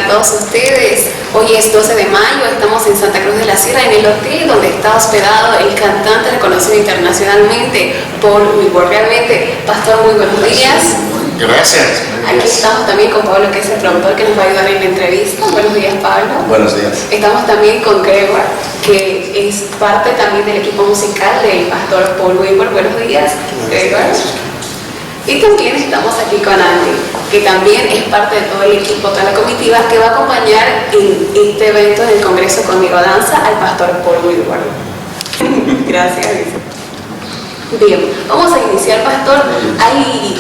a todos ustedes. Hoy es 12 de mayo, estamos en Santa Cruz de la Sierra, en el hotel donde está hospedado el cantante reconocido internacionalmente, Wilbur. Realmente, pastor, muy buenos días. Gracias. Aquí estamos también con Pablo, que es el productor que nos va a ayudar en la entrevista. Buenos días, Pablo. Buenos días. Estamos también con Gloria, que es parte también del equipo musical del pastor Paul Wilbur. Buenos días, Gloria. Y también estamos aquí con Andy, que también es parte de todo el equipo, toda la comitiva, que va a acompañar en este evento del Congreso Conmigo Danza al pastor Paul Wilbur. Gracias. Bien, vamos a iniciar, pastor.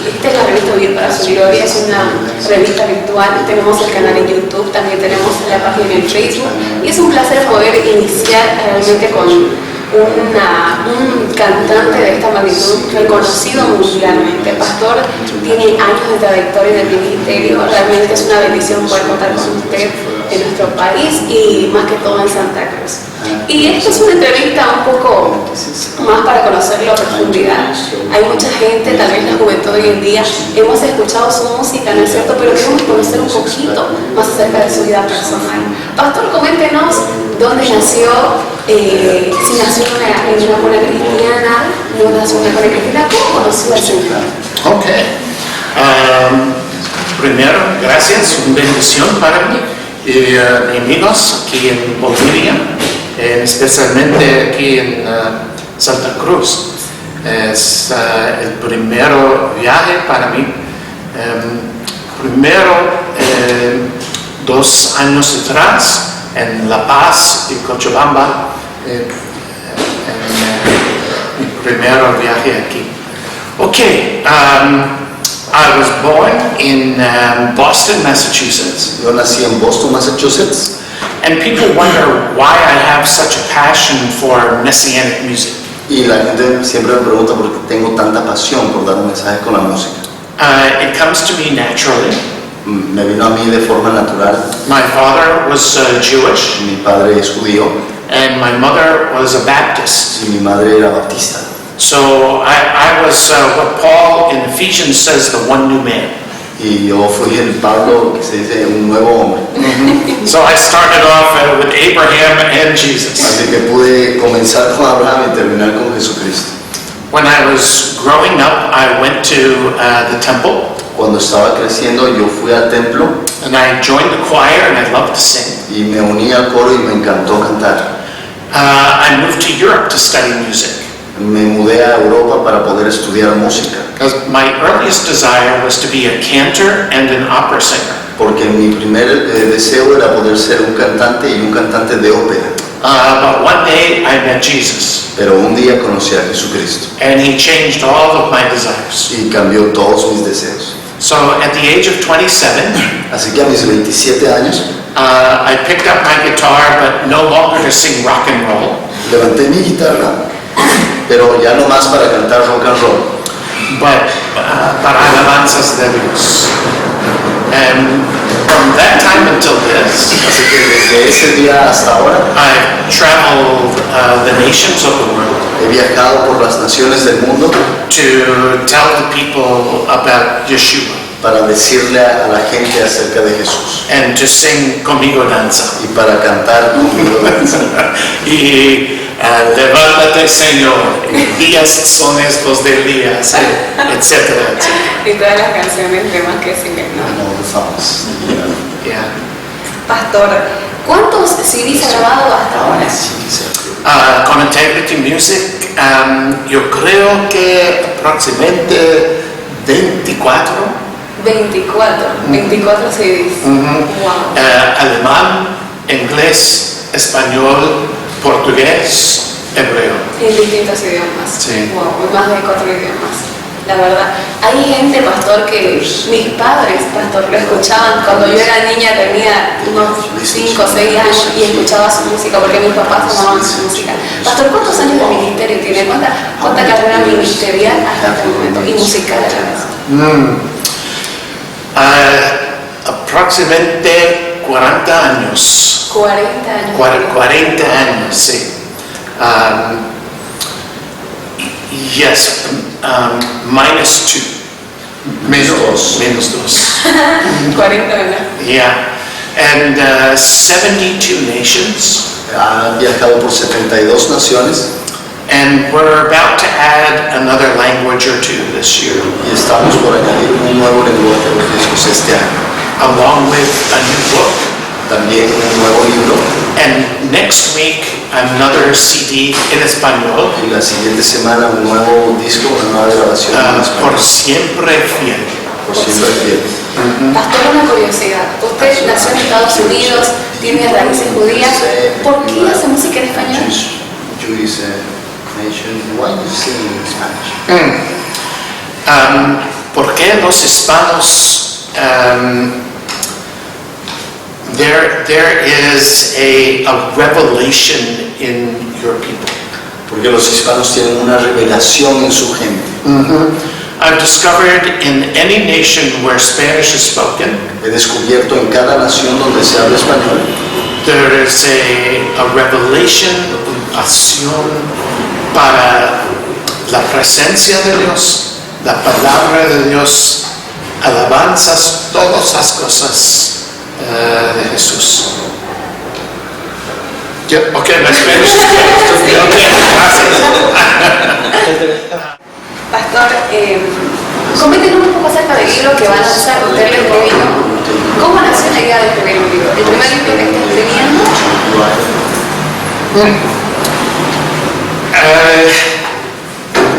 Esta es la revista Vivir para su Gloria, es una revista virtual. Tenemos el canal en YouTube, también tenemos la página en Facebook. Y es un placer poder iniciar realmente con un cantante de esta magnitud, reconocido mundialmente. Pastor, tiene años de trayectoria en el ministerio. Realmente es una bendición poder contar con usted en nuestro país y más que todo en Santa Cruz. Y esta es una entrevista un poco más para conocerlo a profundidad. Hay mucha gente, tal vez la juventud hoy en día, hemos escuchado su música, ¿no es cierto? Pero queremos conocer un poquito más acerca de su vida personal. Pastor, coméntenos dónde nació, si nació en una cuna cristiana, no nació en una cuna cristiana, ¿cómo conoció al Señor? Ok. Primero, gracias, una bendición para mí y amigos aquí en Bolivia, especialmente aquí en Santa Cruz. Es el primer viaje para mí. Primero, 2 años atrás, en La Paz y Cochabamba, mi primer viaje aquí. Okay, I was born in Boston, Massachusetts. Yo nací en Boston, Massachusetts. And people wonder why I have such a passion for messianic music. Y la gente siempre me pregunta por qué tengo tanta pasión por dar un mensaje con la música. It comes to me naturally. Me vino a mí de forma natural. My father was Jewish. Mi padre es judío. And my mother was a Baptist. Y mi madre era baptista. So I was what Paul in Ephesians says, the one new man. Y yo fui el Pablo, que se dice, un nuevo hombre. So I started off with Abraham and Jesus. Así que pude comenzar con Abraham y terminar con Jesucristo. When I was growing up, I went to the temple. Cuando estaba creciendo, yo fui al templo. And I joined the choir, and I loved to sing. Y me uní al coro y me encantó cantar. I moved to Europe to study music. Me mudé a Europa para poder estudiar música. Because my earliest desire was to be a cantor and an opera singer. Porque mi primer deseo era poder ser un cantante y un cantante de ópera. But one day I met Jesus. Pero un día conocí a Jesucristo. And he changed all of my desires. Y cambió todos mis deseos. So at the age of 27, así que a mis 27 años, I picked up my guitar, but no longer to sing rock and roll. Levanté mi guitarra, pero ya no más para cantar rock and roll. But para alabanzas de Dios. And from that time until this, así que desde ese día hasta ahora, I've traveled the nations of the world. He viajado por las naciones del mundo to tell the people about Yeshua. Para decirle a la gente acerca de Jesús. And to sing Conmigo Danza. Y para cantar Conmigo Danza. Y levántate, Señor, días son estos de Elías, etcétera, etcétera. Y todas las canciones de más que siguen, ¿no? Yeah. Pastor, ¿cuántos CDs ha grabado hasta ahora? Con Integrity Music, yo creo que aproximadamente 24 CDs. Wow. Alemán, inglés, español, portugués, hebreo. En distintos idiomas. Sí. Wow, más de 4 idiomas. La verdad, hay gente, pastor, que mis padres, pastor, lo escuchaban cuando yo era niña, tenía unos 5 o 6 años y escuchaba su música porque mis papás amaban su música. Pastor, ¿cuántos años de ministerio tiene? ¿Cuánta carrera ministerial hasta este momento y musical a la vez? Aproximadamente 40 años. 40 años. 40 años, sí. Yes, -2. Menos 2. 40, ¿verdad? Yeah. and 72 nations. Ha viajado por 72 naciones. And we're about to add another language or two this year, Y estamos por añadir un nuevo lenguaje a los discos este año. along with a new book. También un nuevo libro. And next week, another CD en español, Y la siguiente semana un nuevo disco, una nueva grabación en Por español. siempre fiel. Por siempre fiel. Pastor, una curiosidad. Usted nació en Estados Unidos, tiene raíces judías. ¿Por qué hace música en español? Jewish nation. Why do you sing in Spanish? ¿Por qué los hispanos? There is a revelation in your people. Porque los hispanos tienen una revelación en su gente. I've discovered in any nation where Spanish is spoken, He descubierto en cada nación donde se habla español, there is a revelation, una pasión para la presencia de Dios, la palabra de Dios, alabanzas, todas las cosas de Jesús. Yeah, okay, my Spanish is good. Okay, gracias. Pastor, coméntenos un poco acerca del libro que van a lanzar. Usted lo escribió. ¿Cómo nació la idea de escribir un libro? ¿El primer libro que está escribiendo?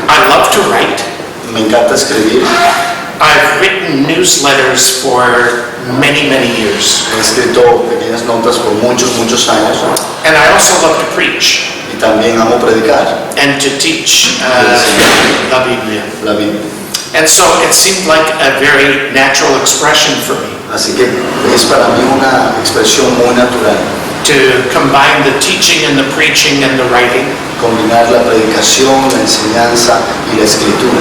I love to write. me encanta escribir. I've written newsletters for many, many years. He escrito pequeñas notas por muchos años. And I also love to preach Y también amo predicar and to teach la Biblia. la Biblia. And so it seemed like a very natural expression for me Así que es para mí una expresión muy natural. to combine the teaching and the preaching and the writing. Combinar la predicación, la enseñanza y la escritura.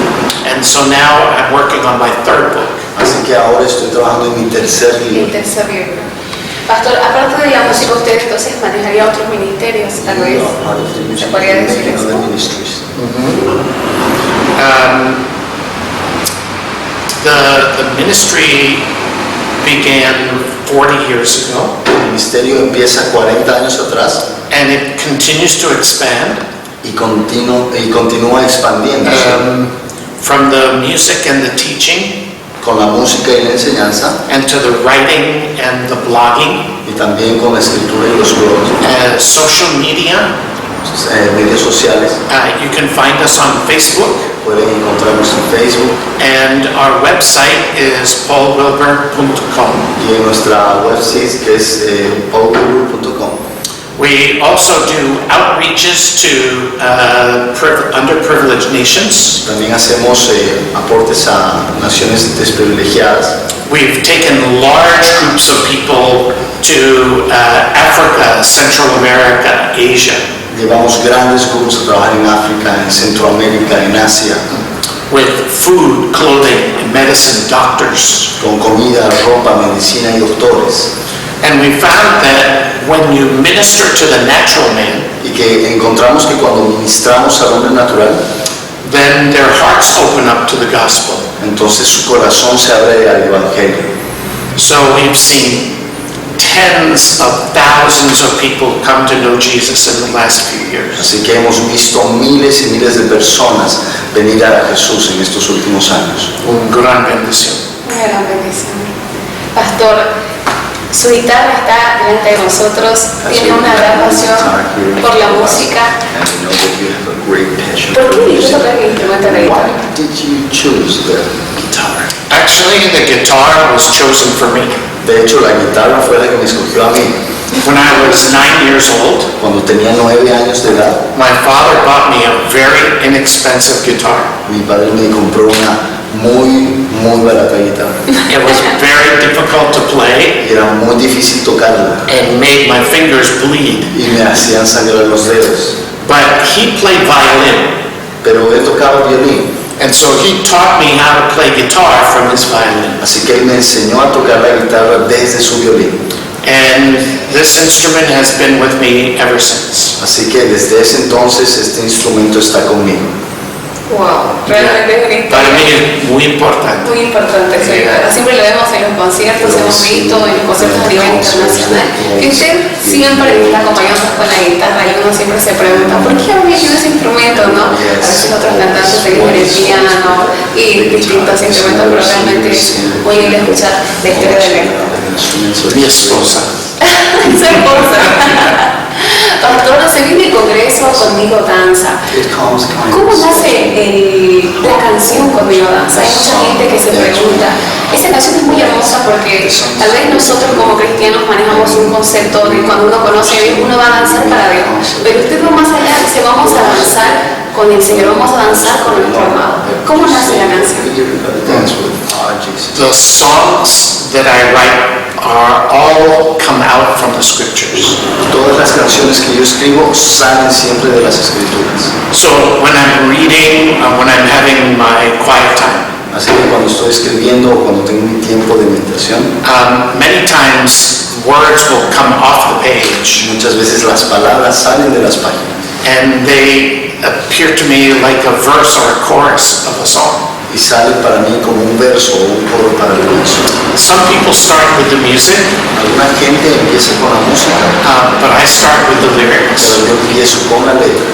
And so now I'm working on my third book. Así que ahora estoy trabajando en mi tercer El libro. tercer libro. Pastor, aparte de la música, usted entonces manejaría otros ministerios, tal vez. Se podría decir eso. The ministry began 40 years ago, El ministerio empieza 40 años atrás and it continues to expand y continúa expandiéndose from the music and the teaching con la música y la enseñanza and to the writing and the blogging, y también con la escritura y los blogs, social media. redes sociales. You can find us on Facebook, Pueden encontrarnos en Facebook and our website is paulwilbur.com. y en nuestra website que es paulwilbur.com. We also do outreaches to underprivileged nations. También hacemos aportes a naciones desprivilegiadas. We've taken large groups of people to Africa, Central America, Asia, Llevamos grandes grupos a trabajar en África, en Centroamérica, en Asia, with food, clothing, and medicine, doctors. con comida, ropa, medicina y doctores. And we found that when you minister to the natural man, Y que encontramos que cuando ministramos al hombre natural, then their hearts open up to the gospel. entonces su corazón se abre al evangelio. So we've seen tens of thousands of people come to know Jesus in the last few years. Así que hemos visto miles y miles de personas venir a Jesús en estos últimos años. Una gran bendición. Una gran bendición. Pastor, su guitarra está delante de nosotros, tiene una gran pasión por la música. ¿Por qué eligió tocar el instrumento de la guitarra? Why did you choose the guitar? Actually, the guitar was chosen for me. De hecho, la guitarra fue la que me escogió a mí. When I was 9 years old, Cuando tenía 9 años de edad, my father bought me a very inexpensive guitar. mi padre me compró una muy barata guitarra. It was very difficult to play Y era muy difícil tocarla and made my fingers bleed. y me hacían sangrar los dedos. But he played violin, Pero él tocaba violín, and so he taught me how to play guitar from his violin. así que él me enseñó a tocar la guitarra desde su violín. And this instrument has been with me ever since. Así que desde ese entonces este instrumento está conmigo. Wow, realmente es una Para mí historia es muy importante. muy importante. Sí. Siempre lo vemos en los conciertos, hemos visto en los conciertos a nivel internacional. Y usted siempre está acompañándonos con la guitarra y uno siempre se pregunta, ¿por qué había yo ese instrumento, no? A veces otros cantantes eligen el piano y distintos instrumentos, pero realmente es muy lindo escuchar la historia de él. Mi esposa. Su esposa. Pastor, se viene el congreso Conmigo Danza. ¿Cómo nace la canción Conmigo Danza? Hay mucha gente que se pregunta. Esa canción es muy hermosa porque tal vez nosotros como cristianos manejamos un concepto de cuando uno conoce a Dios, uno va a danzar para Dios. Pero usted va más allá, dice, vamos a danzar con el Señor, vamos a danzar con nuestro amado. ¿Cómo nace la canción? The songs that I write are all come out from the scriptures. Todas las canciones que yo escribo salen siempre de las escrituras. So when I'm reading, when I'm having my quiet time, Así que cuando estoy escribiendo o cuando tengo mi tiempo de meditación, many times words will come off the page muchas veces las palabras salen de las páginas and they appear to me like a verse or a chorus of a song. y salen para mí como un verso o un coro para la canción. Some people start with the music, Alguna gente empieza con la música, but I start with the pero lyrics. yo empiezo con la letra.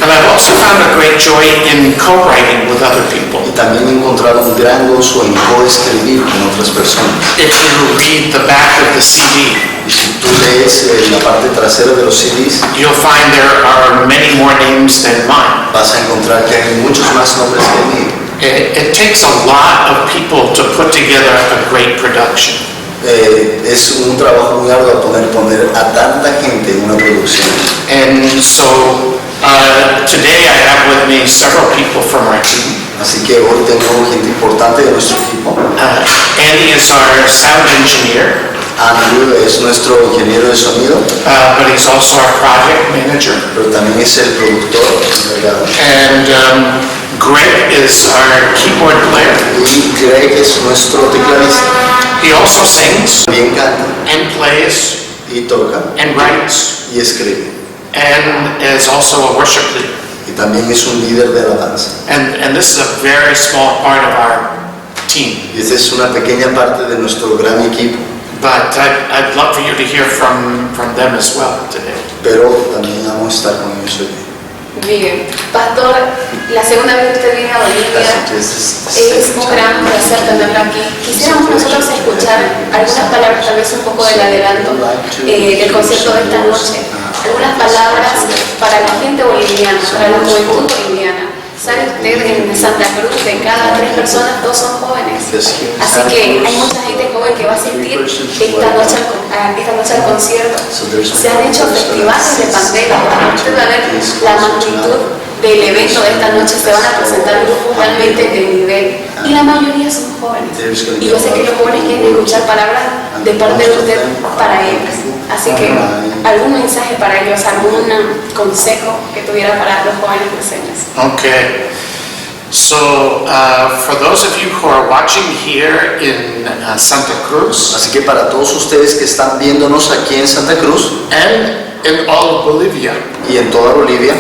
And I've also found a great joy in co-writing with other people. Y también he encontrado un gran gozo en coescribir con otras personas. If you read the back of the CD, Y si tú lees la parte trasera de los CDs, you'll find there are many more names than mine. vas a encontrar que hay muchos más nombres que el mío. It takes a lot of people to put together a great production. Es un trabajo muy arduo poner a tanta gente en una producción. And so today I have with me several people from our team. Así que hoy tengo gente importante de nuestro equipo. Andy is our sound engineer, Andrew es nuestro ingeniero de sonido, but he's also our project manager. pero también es el productor encargado. And Greg is our keyboard player. Y Greg es nuestro tecladista. He also sings También canta and plays y toca and writes y escribe. and is also a worship leader. Y también es un líder de alabanza. And this is a very small part of our team. Y esta es una pequeña parte de nuestro gran equipo. But I'd love for you to hear from them as well today. Pero también vamos a estar con ellos hoy. Bien. Pastor, la segunda vez que usted viene a Bolivia, es un gran placer tenerlo aquí. Quisiéramos nosotros escuchar algunas palabras, tal vez un poco del adelanto del concierto de esta noche. Algunas palabras para la gente boliviana, para la juventud boliviana. ¿Sabe usted en Santa Cruz de cada 3 personas, 2 son jóvenes? Así que hay mucha gente joven que va a asistir esta noche al concierto. Se han hecho festivales de pandemia. Usted va a ver la magnitud del evento de esta noche. Se van a presentar grupos realmente de nivel y la mayoría son jóvenes. Y yo sé que los jóvenes quieren escuchar palabras de parte de usted para ellos. Así que algún mensaje para ellos, algún consejo que tuviera para los jóvenes presentes. Okay. So for those of you who are watching here in Santa Cruz Así que para todos ustedes que están viéndonos aquí en Santa Cruz and in all of Bolivia, y en toda Bolivia,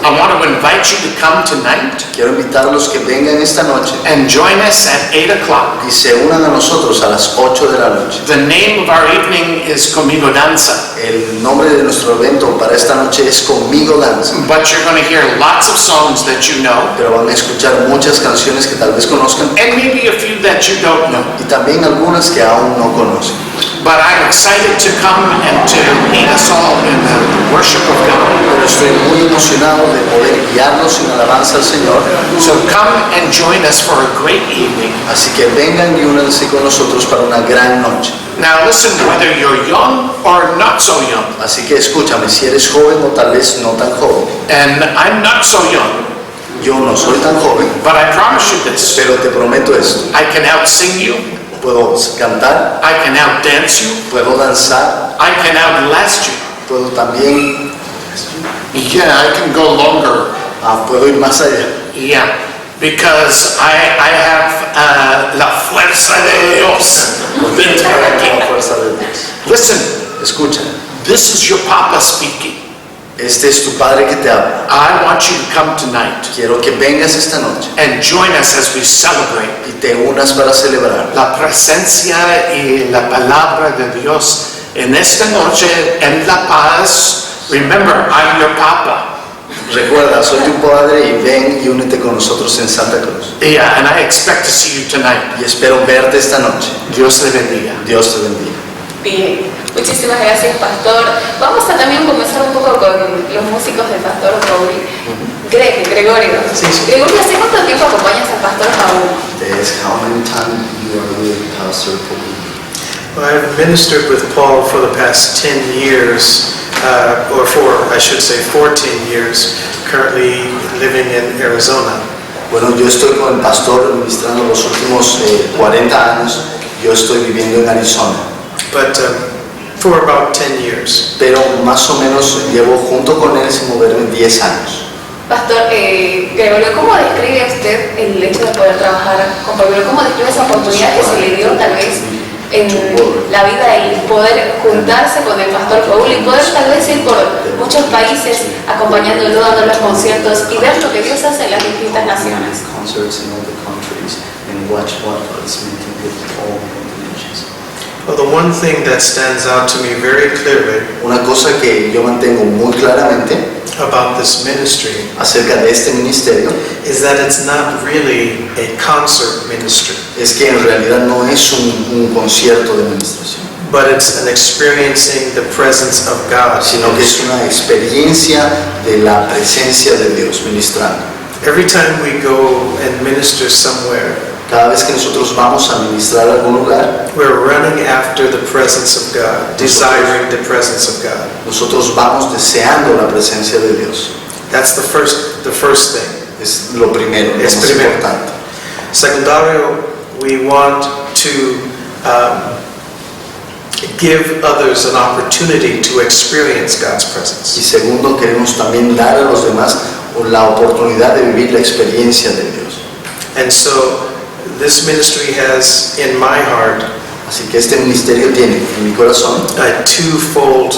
I want to invite you to come tonight quiero invitarlos que vengan esta noche and join us at 8 o'clock. y se unan a nosotros a las 8 de la noche. The name of our evening is Conmigo Danza, El nombre de nuestro evento para esta noche es Conmigo Danza, but you're going to hear lots of songs that you know pero van a escuchar muchas canciones que tal vez conozcan and maybe a few that you don't know. y también algunas que aún no conocen. But I'm excited to come and to lead us all in the worship of God. Pero estoy muy emocionado de poder guiarnos en alabanza al Señor. So come and join us for a great evening. Así que vengan y únanse con nosotros para una gran noche. Now listen, whether you're young or not so young, Así que escúchame, si eres joven o tal vez no tan joven. and I'm not so young, Yo no soy tan joven, but I promise you this, pero te prometo esto. I can out-sing you, Puedo cantar, I can out-dance you, puedo danzar, I can outlast you. puedo también, Yeah, I can go longer. puedo ir más allá. Yeah, because I have la fuerza de Dios dentro de Con la aquí. fuerza de Dios. Listen, Escucha, this is your Papa speaking. Este es tu Padre que te habla. I want you to come tonight Quiero que vengas esta noche and join us as we celebrate y te unas para celebrar la presencia y la palabra de Dios en esta noche en La Paz. Remember, I'm your Papa. Recuerda, soy tu Padre y ven y únete con nosotros en Santa Cruz. Yeah, and I expect to see you tonight. Y espero verte esta noche. Dios te bendiga. Dios te bendiga. Bien, muchísimas gracias, pastor. Vamos a también comenzar un poco con los músicos del pastor Paul. Gregorio. Sí, sí. Gregorio, ¿hace cuánto tiempo acompañas al pastor Paul? How many times you are with Pastor Paul? Well, I've ministered with Paul for the past 10 years, or I should say 14 years, currently living in Arizona. Bueno, yo estoy con el pastor ministrando los últimos 40 años. Yo estoy viviendo en Arizona. But for about 10 years. Pero más o menos llevo junto con él sin moverme 10 años. Pastor Gregorio, ¿cómo describe usted el hecho de poder trabajar con Pablo? ¿Cómo describe esa oportunidad que se le dio tal vez en la vida y poder juntarse con el pastor Paul y poder tal vez ir por muchos países acompañándolo, dando los conciertos y ver lo que Dios hace en las distintas naciones? Well, the one thing that stands out to me very clearly Una cosa que yo mantengo muy claramente about this ministry acerca de este ministerio is that it's not really a concert ministry, es que en realidad no es un concierto de administración, but it's an experiencing the presence of God. sino que es una experiencia de la presencia de Dios ministrando. Every time we go and minister somewhere, Cada vez que nosotros vamos a ministrar a algún lugar, we're running after the presence of God, desiring the presence of God. nosotros vamos deseando la presencia de Dios. That's the first thing. Es lo primero, lo Es más primero. importante. Secundario, we want to give others an opportunity to experience God's Y presence. segundo, queremos también dar a los demás la oportunidad de vivir la experiencia de Dios. And so this ministry has in my heart Así que este ministerio tiene en mi corazón a twofold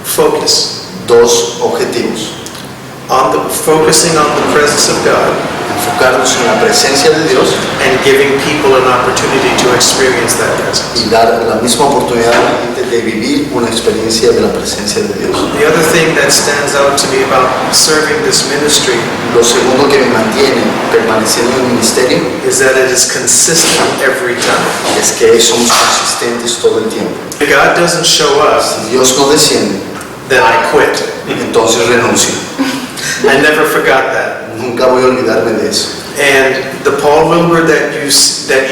focus. dos objetivos: Focusing on the presence of God enfocarnos en la presencia de Dios and giving people an opportunity to experience that presence. y dar la misma oportunidad a la gente de vivir una experiencia de la presencia de Dios. The other thing that stands out to me about serving this ministry Lo segundo que me mantiene permaneciendo en el ministerio is that it is consistent every time. es que somos consistentes todo el tiempo. If God doesn't show up, Si Dios no desciende, then I quit. entonces renuncio. I never forgot that. Nunca voy a olvidarme de eso. And the Paul Wilbur that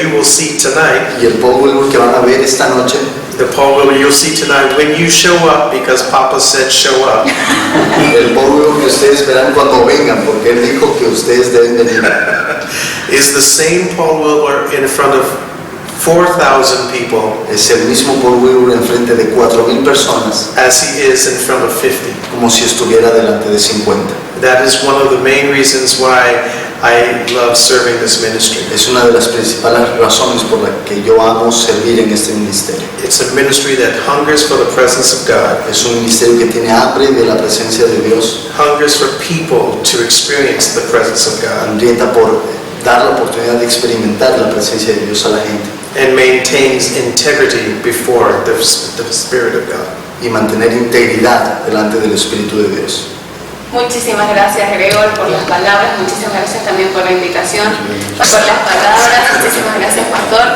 you will see tonight, Y el Paul Wilbur que van a ver esta noche, the Paul Wilbur you'll see tonight when you show up because Papa said show up, el Paul Wilbur que ustedes verán cuando vengan, porque él dijo que ustedes deben venir, is the same Paul Wilbur in front of 4,000 people es el mismo Paul Wilbur enfrente de 4,000 personas, as he is in front of 50. como si estuviera delante de 50. That is one of the main reasons why I love serving this ministry. Es una de las principales razones por las que yo amo servir en este ministerio. It's a ministry that hungers for the presence of God, Es un ministerio que tiene hambre de la presencia de Dios, hungers for people to experience the presence of God, hambrienta por dar la oportunidad de experimentar la presencia de Dios a la gente and maintains integrity before the Spirit of God. y mantener integridad delante del Espíritu de Dios. Muchísimas gracias, Gregor, por las palabras. Muchísimas gracias también por la invitación, por las palabras. Muchísimas gracias, pastor.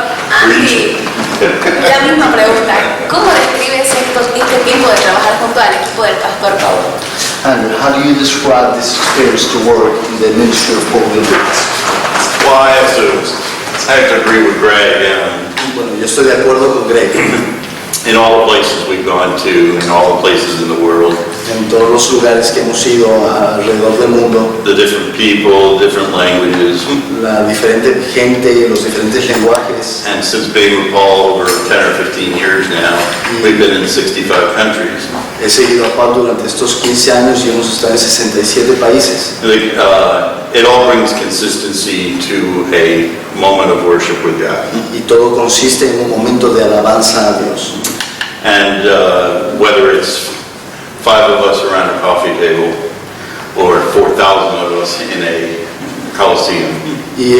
Andy, la misma pregunta. ¿Cómo describes este tiempo de trabajar junto al equipo del pastor Paulo? And how do you describe this experience to work in the ministry of Paul Wilbur? Well, I have to agree with Greg. Bueno, yo estoy de acuerdo con Greg. In all the places we've gone to, in all the places in the world, En todos los lugares que hemos ido alrededor del mundo, the different people, different languages, la diferente gente y los diferentes lenguajes. and since being with Paul over 10 or 15 years now, we've been in 65 countries. He seguido a Paul durante estos 15 años y hemos estado en 67 países. It all brings consistency to a moment of worship with God. Y todo consiste en un momento de alabanza a Dios. And whether it's 5 of us around a coffee table or 4,000 of us in a Coliseum. Y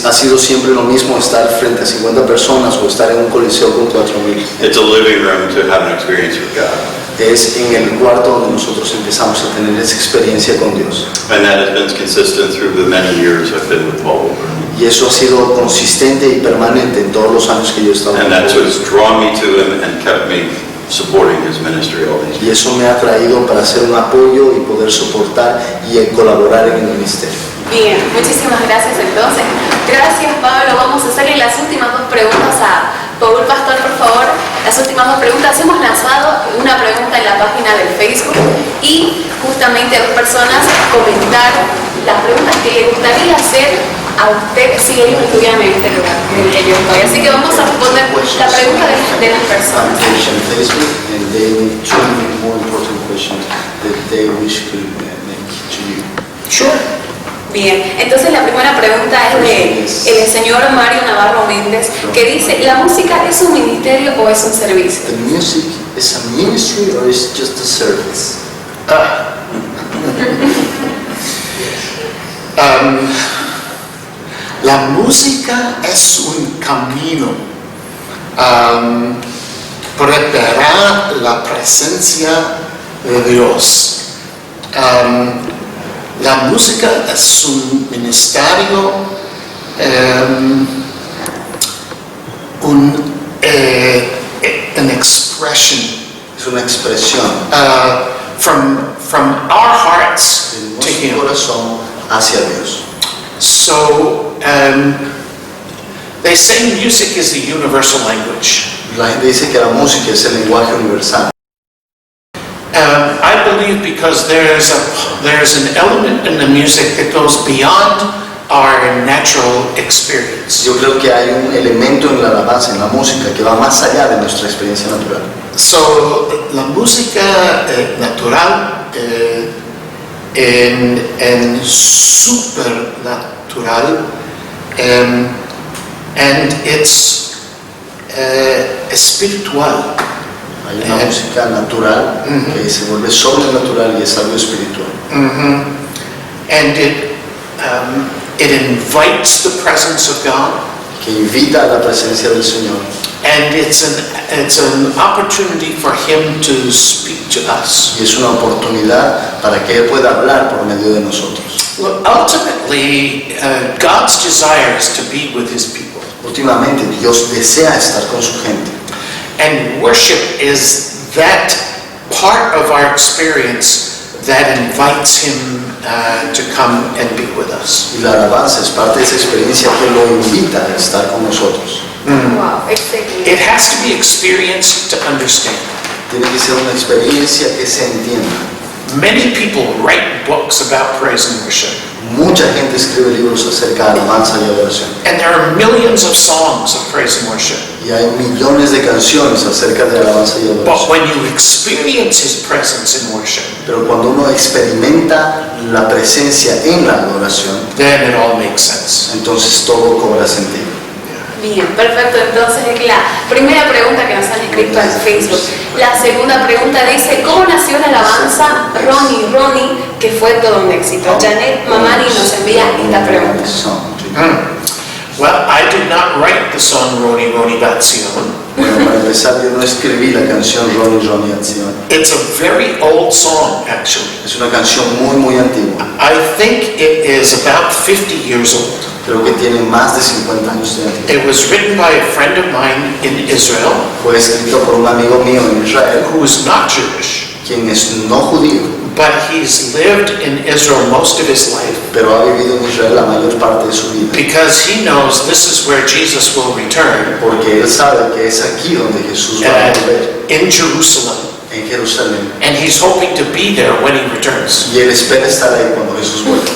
ha sido siempre lo mismo estar frente a 50 personas o estar en un coliseo con 4,000. It's a living room to have an experience with God. Es en el cuarto donde nosotros empezamos a tener esa experiencia con Dios. And that has been consistent through the many years I've been with Paul Wilbur. Y eso ha sido consistente y permanente en todos los años que yo he estado And con that's Él. what's drawn me to him and kept me supporting his ministry all these Y years. eso me ha traído para hacer un apoyo y poder soportar y colaborar en el ministerio. Bien, muchísimas gracias entonces. Gracias Pablo. Vamos a hacerle las últimas dos preguntas a Paul Pastor, por favor. Las últimas dos preguntas. Hemos lanzado una pregunta en la página del Facebook y justamente dos personas comentaron las preguntas que le gustaría hacer a usted si ellos estuvieran en este lugar en el que yo estoy. Así que vamos a responder la pregunta de las personas. On Facebook, and they need two more important questions that they wish to make to you. Sure. Bien, entonces la primera pregunta es de el señor Mario Navarro Méndez, que dice, ¿la música es un ministerio o es un servicio? The music is a ministry or is just a service? La música es un camino preparar la presencia de Dios. La música es un ministerio, an expression Es una expresión from our hearts de to nuestro Him. corazón hacia Dios. So they say music is the universal language. La gente dice que la música es el lenguaje universal. I believe because there's an element in the music that goes beyond our natural experience. Yo creo que hay un elemento en la alabanza, en la música, que va más allá de nuestra experiencia natural. So la música natural en supernatural and it's espiritual. Hay una música natural que se vuelve sobrenatural y es algo espiritual. And it invites the presence of God. Que invita a la presencia del Señor. And it's an opportunity for Him to speak to us. Y es una oportunidad para que Él pueda hablar por medio de nosotros. Look, ultimately, God's desire is to be with His people. Últimamente Dios desea estar con su gente. And worship is that part of our experience that invites Him to come and be with us. Y la alabanza es parte de esa experiencia que lo invita a estar con nosotros. Wow, excelente. It has to be experienced to understand. Tiene que ser una experiencia que se entienda. Many people write books about praise and worship. Mucha gente escribe libros acerca de alabanza y adoración. And there are millions of songs of praise and worship. Y hay millones de canciones acerca de alabanza y But adoración. when you experience His presence in worship, Pero cuando uno experimenta la presencia en la adoración, then it all makes sense. entonces todo cobra sentido. Bien, perfecto. Entonces es la primera pregunta que nos han escrito en Facebook. La segunda pregunta dice, ¿cómo nació la alabanza Ronnie, que fue todo un éxito? Janet Mamani nos envía esta pregunta. Well, I did not write the song Roni Roni Bat Sion. Bueno, para empezar, yo no escribí la canción Ronnie Acción. It's a very old song, actually. Es una canción muy antigua. I think it is about 50 years old. Creo que tiene más de 50 años de antigüedad. It was written by a friend of mine in Israel Fue escrito por un amigo mío en Israel, who is not Jewish, quien es no judío, but he's lived in Israel most of his life pero ha vivido en Israel la mayor parte de su vida. because he knows this is where Jesus will return, Porque él sabe que es aquí donde Jesús va a volver, in Jerusalem, en Jerusalén. and he's hoping to be there when he returns. Y él espera estar ahí cuando Jesús vuelva.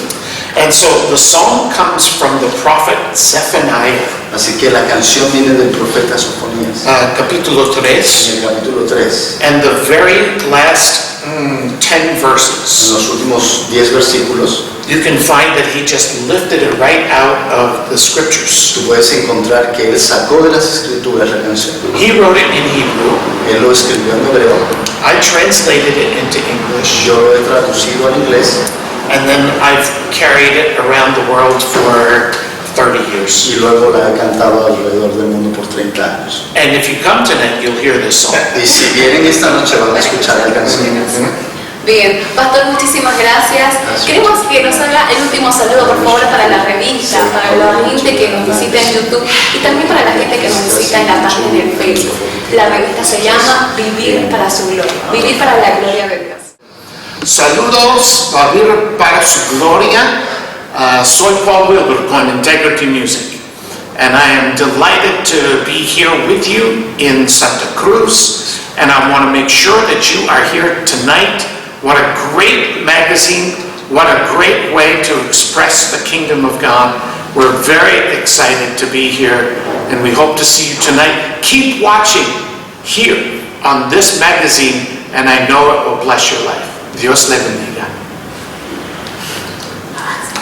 And so the song comes from the prophet Zephaniah, Así que la canción viene del profeta Sofonías, capítulo 3, en el capítulo 3. and the very last 10 En verses, los últimos 10 versículos, you can find that he just lifted it right out of the scriptures. tú puedes encontrar que él sacó de las escrituras la canción. He wrote it in Hebrew. Él lo escribió en hebreo, I translated it into English, yo lo he traducido al inglés and then I've carried it around the world for 30 years. y luego la he cantado alrededor del mundo por 30 años. And if you come tonight, you'll hear this song. Y si vienen esta noche van a escuchar la canción. Bien, Pastor, muchísimas gracias. Queremos que nos haga el último saludo, por favor, para la revista, para la gente que nos visita en YouTube y también para la gente que nos visita en la página de Facebook. La revista se llama Vivir para su gloria, vivir para la gloria de Dios. Saludos, Vivir para su gloria. Soy Paul Wilbur con Integrity Music, and I am delighted to be here with you in Santa Cruz, and I want to make sure that you are here tonight. What a great magazine, what a great way to express the kingdom of God. We're very excited to be here, and we hope to see you tonight. Keep watching here on this magazine, and I know it will bless your life. Dios le bendiga.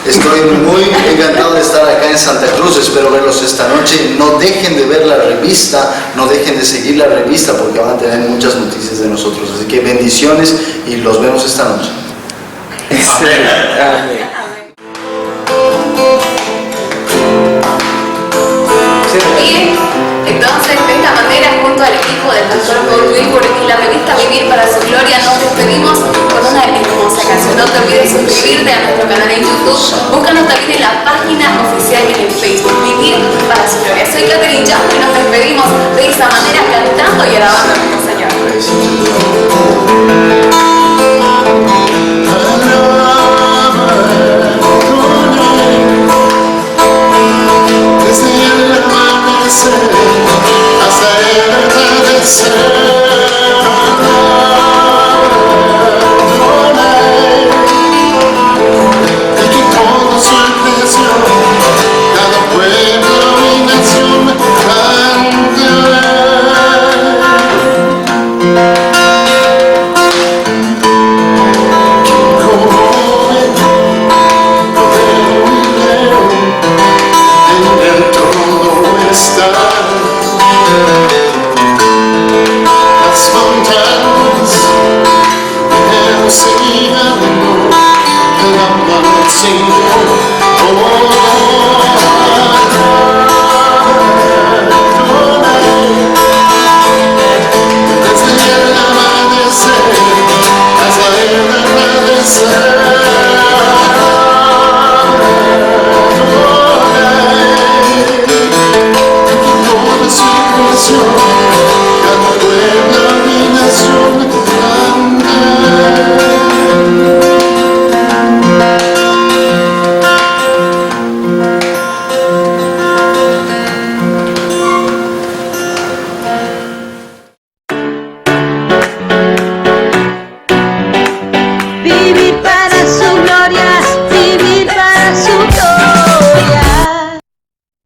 Estoy muy encantado de estar acá en Santa Cruz, espero verlos esta noche. No dejen de ver la revista, no dejen de seguir la revista porque van a tener muchas noticias de nosotros. Así que bendiciones y los vemos esta noche. Amén. Bien, entonces de esta manera, junto al equipo del Pastor Wilbur y la revista Vivir para su gloria, nos despedimos con una hermosa canción. No te olvides suscribirte a nuestro canal en YouTube. Búscanos también en la página oficial en el Facebook, Vivir para su gloria. Soy Catherine Chao y nos despedimos de esta manera cantando y alabando a nuestro Señor. Desde el amanecer hasta el atardecer, de que todo su creación, cada pueblo y nación cantará. Las montañas enseñando el amor del Señor. Desde el amanecer hasta el atardecer.